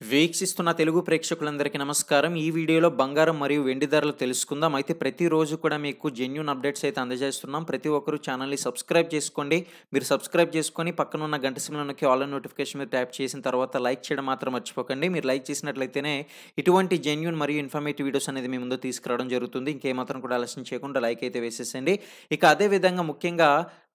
వీక్షిస్తున్న తెలుగు ప్రేక్షకులందరికీ నమస్కారం. ఈ వీడియోలో బంగారం మరియు వెండి ధరలు తెలుసుకుందాం. అయితే ప్రతిరోజు కూడా మీకు జెన్యూన్ అప్డేట్స్ అయితే అందజేస్తున్నాం. ప్రతి ఒక్కరు ఛానల్‌ని సబ్స్క్రైబ్ చేసుకోండి. మీరు సబ్స్క్రైబ్ చేసుకొని పక్కనున్న గంట సింబల్ నొక్కి ఆల్ నోటిఫికేషన్ మీద ట్యాప్ చేసిన తర్వాత లైక్ చేయడం మాత్రం మర్చిపోకండి. మీరు లైక్ చేసినట్లయితేనే ఇటువంటి జెన్యూన్ మరియు ఇన్ఫర్మేటివ్ వీడియోస్ అనేది మీ ముందుకు తీసుకురావడం జరుగుతుంది. ఇంకేమాత్రం కూడా ఆలస్యం చేయకుండా లైక్ అయితే వేసేసేయండి. ఇక అదే విధంగా ముఖ్యంగా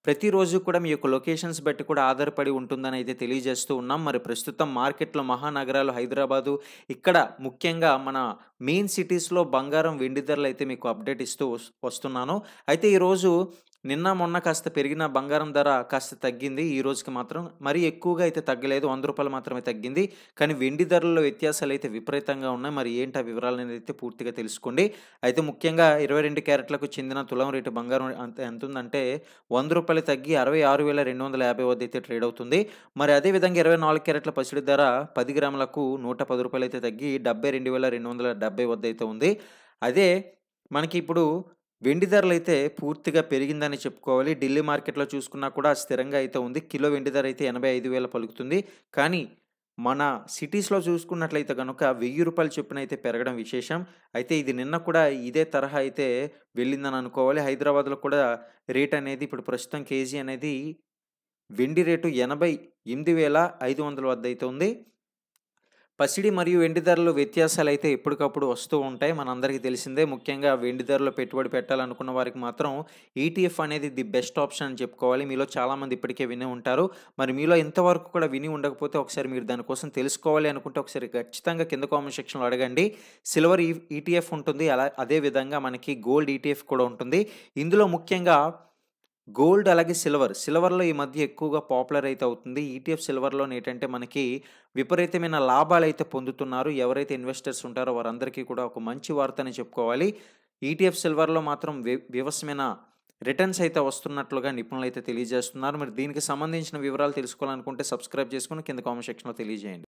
ప్రతిరోజు కూడా మీ యొక్క లొకేషన్స్ బట్టి కూడా ఆధారపడి ఉంటుందని అయితే తెలియజేస్తూ ఉన్నాం. మరి ప్రస్తుతం మార్కెట్‌లో మహానగరాలు హైదరాబాదు ఇక్కడ ముఖ్యంగా మన మెయిన్ సిటీస్‌లో బంగారం, వెండి ధరలైతే మీకు అప్డేట్ ఇస్తూ వస్తున్నాను. అయితే ఈరోజు నిన్న, మొన్న కాస్త పెరిగిన బంగారం ధర కాస్త తగ్గింది. ఈ రోజుకి మాత్రం మరీ ఎక్కువగా అయితే తగ్గలేదు. రూ. 100 మాత్రమే తగ్గింది. కానీ వెండి ధరల్లో వ్యత్యాసాలైతే విపరీతంగా ఉన్నాయి. మరి ఏంటి ఆ వివరాలనేదైతే పూర్తిగా తెలుసుకోండి. అయితే ముఖ్యంగా 22 క్యారెట్లకు చెందిన తులం రేటు బంగారం ఎంతుందంటే రూ. 100 తగ్గి 66,250 వద్దైతే ట్రేడ్ అవుతుంది. మరి అదే విధంగా 24 క్యారెట్ల పసిడి ధర 10 గ్రాములకు రూ. 110 అయితే తగ్గి 72,270 వద్దైతే ఉంది. అదే మనకి ఇప్పుడు వెండి ధరలైతే పూర్తిగా పెరిగిందని చెప్పుకోవాలి. ఢిల్లీ మార్కెట్‌లో చూసుకున్నా కూడా స్థిరంగా అయితే ఉంది. కిలో వెండి ధర అయితే 85,000 పలుకుతుంది. కానీ మన సిటీస్‌లో చూసుకున్నట్లయితే గనుక రూ. 1000 చొప్పున అయితే పెరగడం విశేషం. అయితే ఇది నిన్న కూడా ఇదే తరహా అయితే వెళ్ళిందని అనుకోవాలి. హైదరాబాద్‌లో కూడా రేట్ అనేది ఇప్పుడు ప్రస్తుతం కేజీ అనేది వెండి రేటు 88,500 వద్ద అయితే ఉంది. పసిడి మరియు వెండి ధరలు వ్యత్యాసాలైతే ఎప్పటికప్పుడు వస్తూ ఉంటాయి. మనందరికీ తెలిసిందే. ముఖ్యంగా వెండి ధరలో పెట్టుబడి పెట్టాలనుకున్న వారికి మాత్రం ఈటీఎఫ్ అనేది ది బెస్ట్ ఆప్షన్ అని చెప్పుకోవాలి. మీలో చాలామంది ఇప్పటికే వినే ఉంటారు. మరి మీలో ఇంతవరకు కూడా విని ఉండకపోతే ఒకసారి మీరు దాని కోసం తెలుసుకోవాలి అనుకుంటే ఒకసారి ఖచ్చితంగా కింద కామెంట్ సెక్షన్‌లో అడగండి. సిల్వర్ ఈటీఎఫ్ ఉంటుంది. అదే విధంగా మనకి గోల్డ్ ఈటీఎఫ్ కూడా ఉంటుంది. ఇందులో ముఖ్యంగా గోల్డ్ అలాగే సిల్వర్‌లో ఈ మధ్య ఎక్కువగా పాపులర్ అయితే అవుతుంది. ఈటీఎఫ్ సిల్వర్‌లోనేంటంటే మనకి విపరీతమైన లాభాలైతే పొందుతున్నారు. ఎవరైతే ఇన్వెస్టర్స్ ఉంటారో వారందరికీ కూడా ఒక మంచి వార్త అని చెప్పుకోవాలి. ఈటీఎఫ్ సిల్వర్‌లో మాత్రం వివస్మైన రిటర్న్స్ అయితే వస్తున్నట్లుగా నిపుణులైతే తెలియజేస్తున్నారు. మరి దీనికి సంబంధించిన వివరాలు తెలుసుకోవాలనుకుంటే సబ్స్క్రైబ్ చేసుకొని కింద కామెంట్ సెక్షన్‌లో తెలియజేయండి.